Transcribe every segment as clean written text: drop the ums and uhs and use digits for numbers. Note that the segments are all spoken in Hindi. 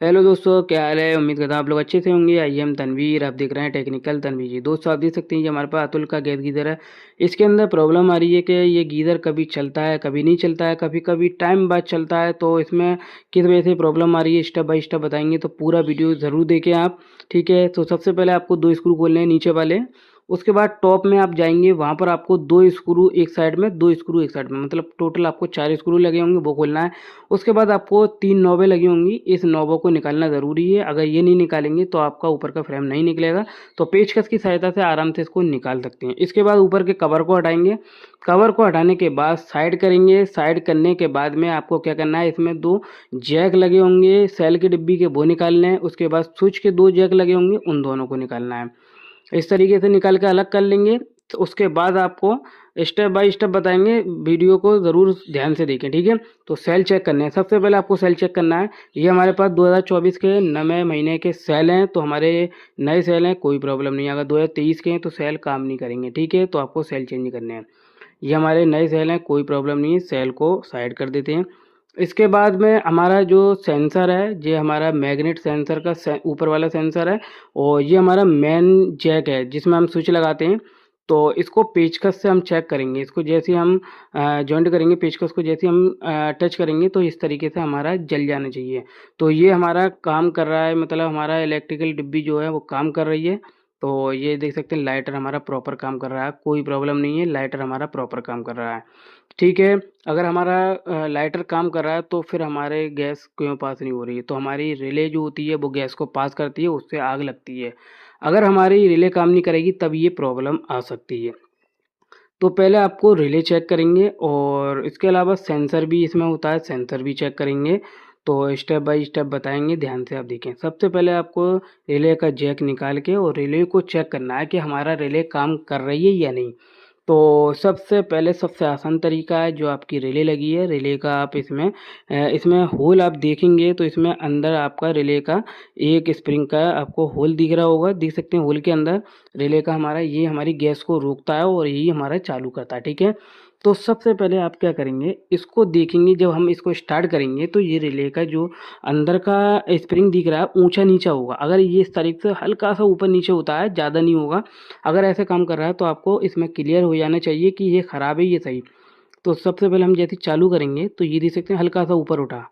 हेलो दोस्तों, क्या हाल है। उम्मीद करता हूँ आप लोग अच्छे से होंगे। आइए हम तनवीर, आप देख रहे हैं टेक्निकल तनवीर जी। दोस्तों आप देख सकते हैं ये हमारे पास अतुल का गैस गीज़र है। इसके अंदर प्रॉब्लम आ रही है कि ये गीज़र कभी चलता है, कभी नहीं चलता है, कभी कभी टाइम बाद चलता है। तो इसमें किस वजह से प्रॉब्लम आ रही है स्टेप बाय स्टेप बताएंगे, तो पूरा वीडियो ज़रूर देखें आप। ठीक है, तो सबसे पहले आपको 2 स्क्रू खोलने हैं नीचे वाले। उसके बाद टॉप में आप जाएँगे, वहाँ पर आपको 2 स्क्रू एक साइड में, 2 स्क्रू एक साइड में, मतलब टोटल आपको 4 स्क्रू लगे होंगे, वो खोलना है। उसके बाद आपको 3 नॉबें लगी होंगी, इस नॉबों को निकालना ज़रूरी है। अगर ये नहीं निकालेंगे तो आपका ऊपर का फ्रेम नहीं निकलेगा। तो पेचकस की सहायता से आराम से इसको निकाल सकते हैं। इसके बाद ऊपर के कवर को हटाएँगे। कवर को हटाने के बाद साइड करेंगे। साइड करने के बाद में आपको क्या करना है, इसमें 2 जैक लगे होंगे सेल की डिब्बी के, वो निकालने हैं। उसके बाद स्विच के 2 जैक लगे होंगे, उन दोनों को निकालना है। इस तरीके से निकाल के अलग कर लेंगे। तो उसके बाद आपको स्टेप बाय स्टेप बताएँगे, वीडियो को ज़रूर ध्यान से देखें, ठीक है? तो सेल चेक करने हैं। सबसे पहले आपको सेल चेक करना है। ये हमारे पास 2024 के नवे महीने के सेल हैं, तो हमारे नए सेल हैं, कोई प्रॉब्लम नहीं है। अगर 2023 के हैं तो सेल काम नहीं करेंगे, ठीक है? तो आपको सेल चेंज करने हैं। ये हमारे नए सेल हैं, कोई प्रॉब्लम नहीं है, सेल को साइड कर देते हैं। इसके बाद में हमारा जो सेंसर है, ये हमारा मैग्नेट सेंसर का ऊपर वाला सेंसर है, और ये हमारा मेन जैक है जिसमें हम स्विच लगाते हैं। तो इसको पेचकस से हम चेक करेंगे। इसको जैसे ही हम जॉइंट करेंगे, पेचकस को जैसे ही हम टच करेंगे तो इस तरीके से हमारा जल जाना चाहिए। तो ये हमारा काम कर रहा है, मतलब हमारा इलेक्ट्रिकल डिब्बी जो है वो काम कर रही है। तो ये देख सकते हैं लाइटर हमारा प्रॉपर काम कर रहा है, कोई प्रॉब्लम नहीं है, लाइटर हमारा प्रॉपर काम कर रहा है। ठीक है, अगर हमारा लाइटर काम कर रहा है तो फिर हमारे गैस क्यों पास नहीं हो रही है, तो हमारी रिले जो होती है वो गैस को पास करती है, उससे आग लगती है। अगर हमारी रिले काम नहीं करेगी तब ये प्रॉब्लम आ सकती है। तो पहले आपको रिले चेक करेंगे, और इसके अलावा सेंसर भी इसमें होता है, सेंसर भी चेक करेंगे। तो स्टेप बाय स्टेप बताएँगे, ध्यान से आप देखें। सबसे पहले आपको रिले का जैक निकाल के और रिले को चेक करना है कि हमारा रिले काम कर रही है या नहीं। तो सबसे पहले सबसे आसान तरीका है, जो आपकी रिले लगी है, रिले का आप इसमें होल आप देखेंगे तो इसमें अंदर आपका रिले का एक स्प्रिंग का आपको होल दिख रहा होगा, देख सकते हैं। होल के अंदर रिले का हमारा ये हमारी गैस को रोकता है और यही हमारा चालू करता है, ठीक है? तो सबसे पहले आप क्या करेंगे, इसको देखेंगे। जब हम इसको स्टार्ट करेंगे तो ये रिले का जो अंदर का स्प्रिंग दिख रहा है ऊँचा-नीचा होगा। अगर ये इस तरीके से हल्का-सा ऊपर-नीचे होता है, ज़्यादा नहीं होगा। अगर ऐसे काम कर रहा है तो आपको इसमें क्लियर हो जाना चाहिए कि ये ख़राब है, ये सही। तो सबसे पहले हम जैसे चालू करेंगे तो ये देख सकते हैं हल्का-सा ऊपर उठा।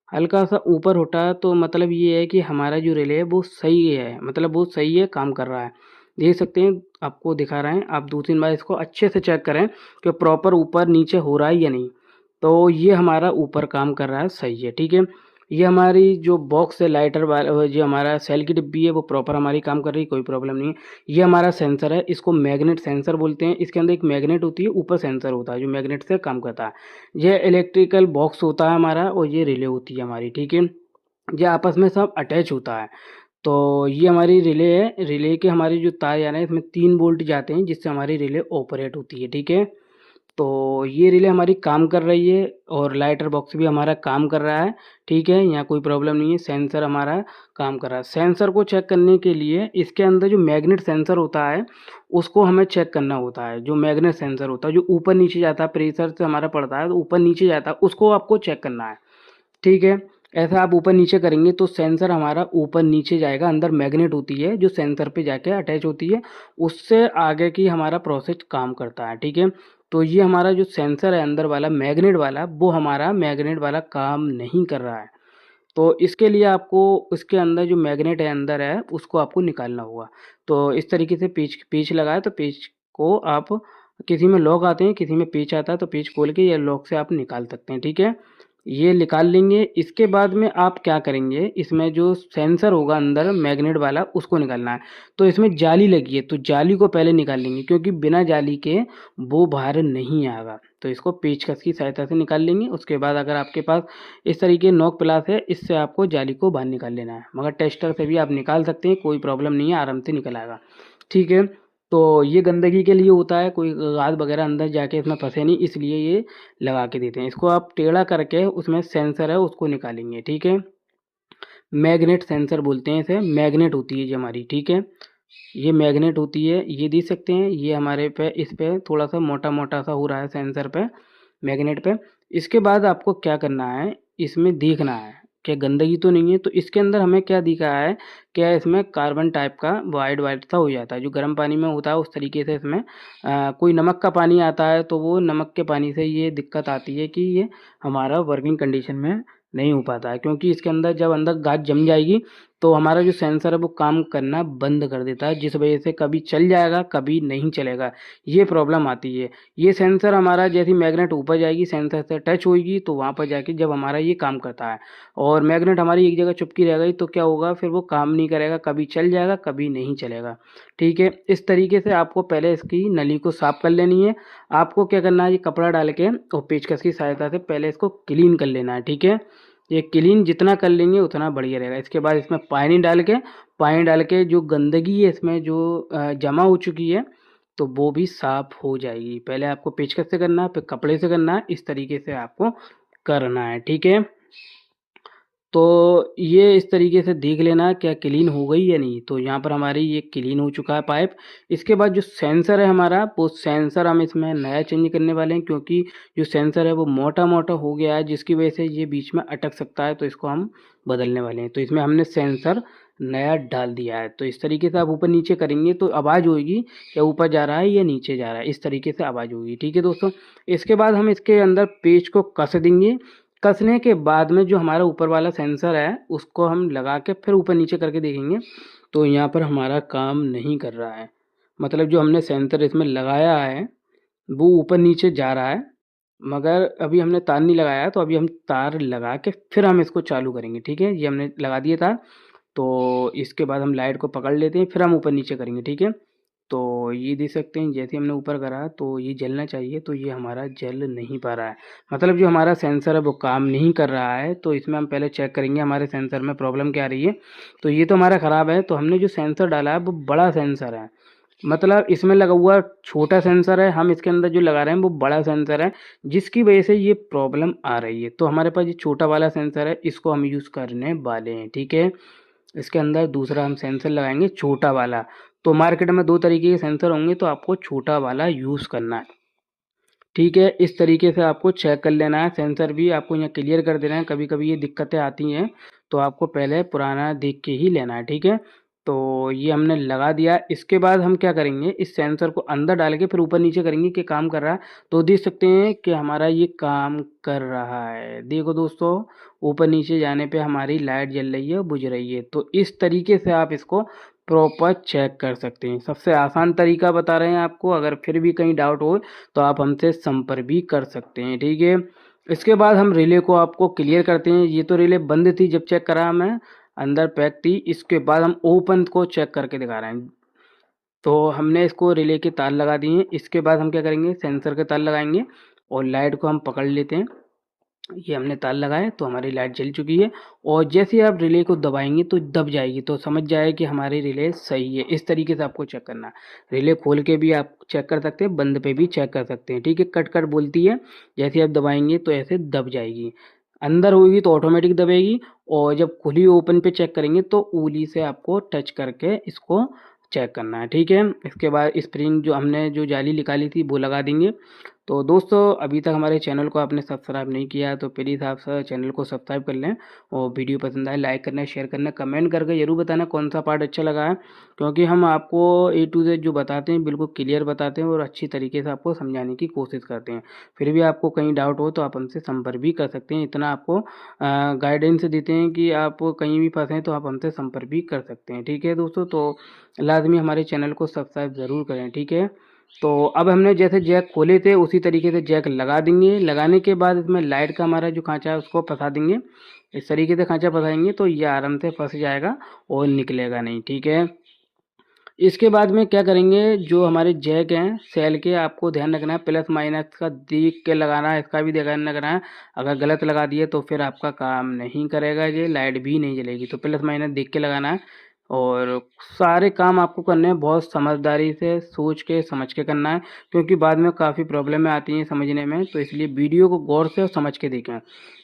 हल्का-सा ऊपर उठा तो मतलब ये है कि हमारा जो रिले है वो सही है, मतलब वो सही है, काम कर रहा है। देख सकते हैं, आपको दिखा रहे हैं। आप 2-3 बार इसको अच्छे से चेक करें कि प्रॉपर ऊपर-नीचे हो रहा है या नहीं। तो ये हमारा ऊपर काम कर रहा है, सही है, ठीक है। ये हमारी जो बॉक्स है लाइटर वाला, जो हमारा सेल की डिब्बी है वो प्रॉपर हमारी काम कर रही है, कोई प्रॉब्लम नहीं है। ये हमारा सेंसर है, इसको मैग्नेट सेंसर बोलते हैं। इसके अंदर एक मैग्नेट होती है, ऊपर सेंसर होता है जो मैग्नेट से काम करता है। ये इलेक्ट्रिकल बॉक्स होता है हमारा, और ये रिले होती है हमारी, ठीक है। ये आपस में सब अटैच होता है। तो ये हमारी रिले है। रिले के हमारे जो तार जा रहे हैं इसमें 3 वोल्ट जाते हैं, जिससे हमारी रिले ऑपरेट होती है, ठीक है। तो ये रिले हमारी काम कर रही है, और लाइटर बॉक्स भी हमारा काम कर रहा है, ठीक है, यहाँ कोई प्रॉब्लम नहीं है। सेंसर हमारा काम कर रहा है। सेंसर को चेक करने के लिए इसके अंदर जो मैग्नेट सेंसर होता है, उसको हमें चेक करना होता है। जो मैग्नेट सेंसर होता है, जो ऊपर-नीचे जाता है, प्रेशर से हमारा पड़ता है तो ऊपर-नीचे जाता है, उसको आपको चेक करना है, ठीक है। ऐसा आप ऊपर-नीचे करेंगे तो सेंसर हमारा ऊपर-नीचे जाएगा। अंदर मैग्नेट होती है जो सेंसर पे जाके अटैच होती है, उससे आगे की हमारा प्रोसेस काम करता है, ठीक है। तो ये हमारा जो सेंसर है अंदर वाला मैग्नेट वाला, वो हमारा मैग्नेट वाला काम नहीं कर रहा है। तो इसके लिए आपको उसके अंदर जो मैग्नेट है अंदर है, उसको आपको निकालना होगा। तो इस तरीके से पेंच पेंच लगाए, तो पेंच को आप, किसी में लॉक आते हैं, किसी में पेंच आता है, तो पेंच खोल के या लॉक से आप निकाल सकते हैं, ठीक है। ये निकाल लेंगे। इसके बाद में आप क्या करेंगे, इसमें जो सेंसर होगा अंदर मैग्नेट वाला, उसको निकालना है। तो इसमें जाली लगी है, तो जाली को पहले निकाल लेंगे, क्योंकि बिना जाली के वो बाहर नहीं आएगा। तो इसको पेचकस की सहायता से निकाल लेंगे। उसके बाद अगर आपके पास इस तरीके नोक प्लास है, इससे आपको जाली को बाहर निकाल लेना है, मगर टेस्टर से भी आप निकाल सकते हैं, कोई प्रॉब्लम नहीं है, आराम से निकल आएगा, ठीक है। तो ये गंदगी के लिए होता है, कोई गाद वगैरह अंदर जाके इसमें फंसे नहीं, इसलिए ये लगा के देते हैं। इसको आप टेढ़ा करके उसमें सेंसर है उसको निकालेंगे, ठीक है। मैग्नेट सेंसर बोलते हैं इसे, मैग्नेट होती है ये हमारी, ठीक है। ये मैग्नेट होती है, ये देख सकते हैं, ये हमारे पे इस पे थोड़ा सा मोटा मोटा सा हो रहा है सेंसर पे, मैग्नेट पे। इसके बाद आपको क्या करना है, इसमें देखना है क्या गंदगी तो नहीं है। तो इसके अंदर हमें क्या दिखा है, क्या इसमें कार्बन टाइप का वाइट वाइट सा हो जाता है, जो गर्म पानी में होता है उस तरीके से इसमें कोई नमक का पानी आता है, तो वो नमक के पानी से ये दिक्कत आती है कि ये हमारा वर्किंग कंडीशन में नहीं हो पाता है, क्योंकि इसके अंदर जब अंदर गाज जम जाएगी तो हमारा जो सेंसर है वो काम करना बंद कर देता है, जिस वजह से कभी चल जाएगा कभी नहीं चलेगा, ये प्रॉब्लम आती है। ये सेंसर हमारा जैसी मैग्नेट ऊपर जाएगी सेंसर से टच होएगी तो वहाँ पर जाके जब हमारा ये काम करता है, और मैग्नेट हमारी एक जगह चुपकी रह गई तो क्या होगा, फिर वो काम नहीं करेगा, कभी चल जाएगा कभी नहीं चलेगा। ठीक है, इस तरीके से आपको पहले इसकी नली को साफ कर लेनी है। आपको क्या करना है, ये कपड़ा डाल के और पेचकस की सहायता से पहले इसको क्लीन कर लेना है। ठीक है, ये क्लीन जितना कर लेंगे उतना बढ़िया रहेगा। इसके बाद इसमें पानी डाल के जो गंदगी है इसमें जो जमा हो चुकी है तो वो भी साफ हो जाएगी। पहले आपको पेचकस से करना है, फिर कपड़े से करना है, इस तरीके से आपको करना है। ठीक है, तो ये इस तरीके से देख लेना क्या क्लीन हो गई या नहीं। तो यहाँ पर हमारी ये क्लीन हो चुका है पाइप। इसके बाद जो सेंसर है हमारा, वो सेंसर हम इसमें नया चेंज करने वाले हैं, क्योंकि जो सेंसर है वो मोटा मोटा हो गया है, जिसकी वजह से ये बीच में अटक सकता है, तो इसको हम बदलने वाले हैं। तो इसमें हमने सेंसर नया डाल दिया है। तो इस तरीके से आप ऊपर नीचे करेंगे तो आवाज़ होगी या ऊपर जा रहा है या नीचे जा रहा है, इस तरीके से आवाज़ होगी। ठीक है दोस्तों, इसके बाद हम इसके अंदर पेच को कस देंगे। कसने के बाद में जो हमारा ऊपर वाला सेंसर है उसको हम लगा के फिर ऊपर नीचे करके देखेंगे तो यहाँ पर हमारा काम नहीं कर रहा है, मतलब जो हमने सेंसर इसमें लगाया है वो ऊपर नीचे जा रहा है, मगर अभी हमने तार नहीं लगाया है, तो अभी हम तार लगा के फिर हम इसको चालू करेंगे। ठीक है, ये हमने लगा दिया तार, तो इसके बाद हम लाइट को पकड़ लेते हैं, फिर हम ऊपर नीचे करेंगे। ठीक है, तो ये देख सकते हैं जैसे हमने ऊपर करा तो ये जलना चाहिए, तो ये हमारा जल नहीं पा रहा है, मतलब जो हमारा सेंसर है वो काम नहीं कर रहा है। तो इसमें हम पहले चेक करेंगे हमारे सेंसर में प्रॉब्लम क्या आ रही है। तो ये तो हमारा ख़राब है, तो हमने जो सेंसर डाला है वो बड़ा सेंसर है, मतलब इसमें लगा हुआ छोटा सेंसर है, हम इसके अंदर जो लगा रहे हैं वो बड़ा सेंसर है, जिसकी वजह से ये प्रॉब्लम आ रही है। तो हमारे पास ये छोटा वाला सेंसर है, इसको हम यूज़ करने वाले हैं। ठीक है, इसके अंदर दूसरा हम सेंसर लगाएंगे छोटा वाला। तो मार्केट में दो तरीके के सेंसर होंगे, तो आपको छोटा वाला यूज़ करना है। ठीक है, इस तरीके से आपको चेक कर लेना है, सेंसर भी आपको यहाँ क्लियर कर देना है। कभी कभी ये दिक्कतें आती हैं तो आपको पहले पुराना देख के ही लेना है। ठीक है, तो ये हमने लगा दिया। इसके बाद हम क्या करेंगे, इस सेंसर को अंदर डाल के फिर ऊपर नीचे करेंगे कि काम कर रहा है। तो देख सकते हैं कि हमारा ये काम कर रहा है। देखो दोस्तों, ऊपर नीचे जाने पे हमारी लाइट जल रही है, बुझ रही है। तो इस तरीके से आप इसको प्रॉपर चेक कर सकते हैं। सबसे आसान तरीका बता रहे हैं आपको, अगर फिर भी कहीं डाउट हो तो आप हमसे संपर्क भी कर सकते हैं। ठीक है, इसके बाद हम रिले को आपको क्लियर करते हैं। ये तो रिले बंद थी जब चेक करा मैं, अंदर पैक थी। इसके बाद हम ओपन को चेक करके दिखा रहे हैं। तो हमने इसको रिले के तार लगा दिए हैं। इसके बाद हम क्या करेंगे, सेंसर के तार लगाएंगे और लाइट को हम पकड़ लेते हैं। ये हमने तार लगाए तो हमारी लाइट जल चुकी है, और जैसे ही आप रिले को दबाएंगे तो दब जाएगी, तो समझ जाए कि हमारी रिले सही है। इस तरीके से आपको चेक करना है। रिले खोल के भी आप चेक कर सकते हैं, बंद पे भी चेक कर सकते हैं। ठीक है, कट कट बोलती है, जैसे आप दबाएंगे तो ऐसे दब जाएगी। अंदर होगी तो ऑटोमेटिक दबेगी, और जब खुली ओपन पे चेक करेंगे तो उंगली से आपको टच करके इसको चेक करना है। ठीक है, इसके बाद स्प्रिंग जो हमने जो जाली निकाली थी वो लगा देंगे। तो दोस्तों, अभी तक हमारे चैनल को आपने सब्सक्राइब नहीं किया तो प्लीज़ आप चैनल को सब्सक्राइब कर लें, और वीडियो पसंद आए लाइक करना, शेयर करना, कमेंट करके ज़रूर बताना कौन सा पार्ट अच्छा लगा है, क्योंकि हम आपको ए टू जेड जो बताते हैं बिल्कुल क्लियर बताते हैं और अच्छी तरीके से आपको समझाने की कोशिश करते हैं। फिर भी आपको कहीं डाउट हो तो आप हमसे संपर्क भी कर सकते हैं। इतना आपको गाइडेंस देते हैं कि आप कहीं भी फंसें तो आप हमसे संपर्क भी कर सकते हैं। ठीक है दोस्तों, तो लाजमी हमारे चैनल को सब्सक्राइब ज़रूर करें। ठीक है, तो अब हमने जैसे जैक खोले थे उसी तरीके से जैक लगा देंगे। लगाने के बाद इसमें लाइट का हमारा जो खांचा है उसको फंसा देंगे। इस तरीके से खांचा फंसाएंगे तो ये आराम से फंस जाएगा और निकलेगा नहीं। ठीक है, इसके बाद में क्या करेंगे, जो हमारे जैक हैं सेल के, आपको ध्यान रखना है प्लस माइनस का देख के लगाना है, इसका भी ध्यान रखना है। अगर गलत लगा दिए तो फिर आपका काम नहीं करेगा, ये लाइट भी नहीं जलेगी। तो प्लस माइनस देख के लगाना है, और सारे काम आपको करने हैं बहुत समझदारी से, सोच के समझ के करना है, क्योंकि बाद में काफ़ी प्रॉब्लमें आती हैं समझने में। तो इसलिए वीडियो को गौर से और समझ के देखें।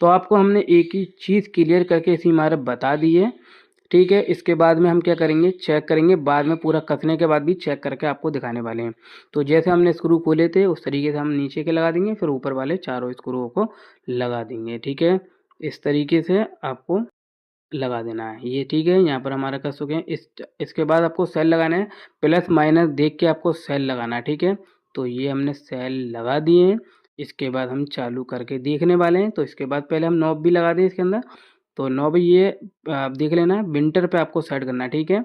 तो आपको हमने एक ही चीज़ क्लियर करके इसी इमारत बता दी है। ठीक है, इसके बाद में हम क्या करेंगे, चेक करेंगे, बाद में पूरा कसने के बाद भी चेक करके आपको दिखाने वाले हैं। तो जैसे हमने स्क्रू खोले थे उस तरीके से हम नीचे के लगा देंगे, फिर ऊपर वाले चारों स्क्रूओं को लगा देंगे। ठीक है, इस तरीके से आपको लगा देना है ये, ठीक है। यहाँ पर हमारा कर चुके हैं। इसके बाद आपको सेल लगाना है, प्लस माइनस देख के आपको सेल लगाना है, ठीक है। तो ये हमने सेल लगा दिए हैं। इसके बाद हम चालू करके देखने वाले हैं। तो इसके बाद पहले हम नॉब भी लगा दें इसके अंदर। तो नॉब ये आप देख लेना, विंटर पे आपको सेट करना है, ठीक है।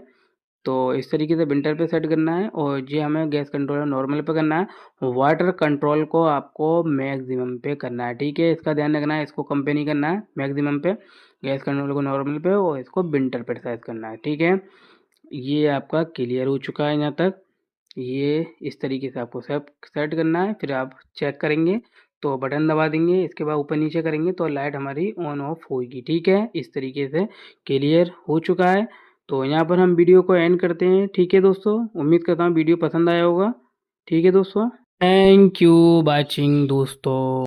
तो इस तरीके से विंटर पे सेट करना है, और ये हमें गैस कंट्रोलर नॉर्मल पे करना है। वाटर कंट्रोल को आपको मैक्सिमम पे करना है, ठीक है। इसका ध्यान रखना है, इसको कम पे नहीं करना है, मैक्सिमम पे। गैस कंट्रोल को नॉर्मल पे और इसको विंटर पे सेट करना है, ठीक है। ये आपका क्लियर हो चुका है यहाँ तक। ये इस तरीके से आपको सब सेट करना है। फिर आप चेक करेंगे तो बटन दबा देंगे, इसके बाद ऊपर नीचे करेंगे तो लाइट हमारी ऑन ऑफ होगी, ठीक है। इस तरीके से क्लियर हो चुका है। तो यहाँ पर हम वीडियो को एंड करते हैं, ठीक है दोस्तों। उम्मीद करता हूँ वीडियो पसंद आया होगा, ठीक है दोस्तों। थैंक यू वॉचिंग दोस्तों।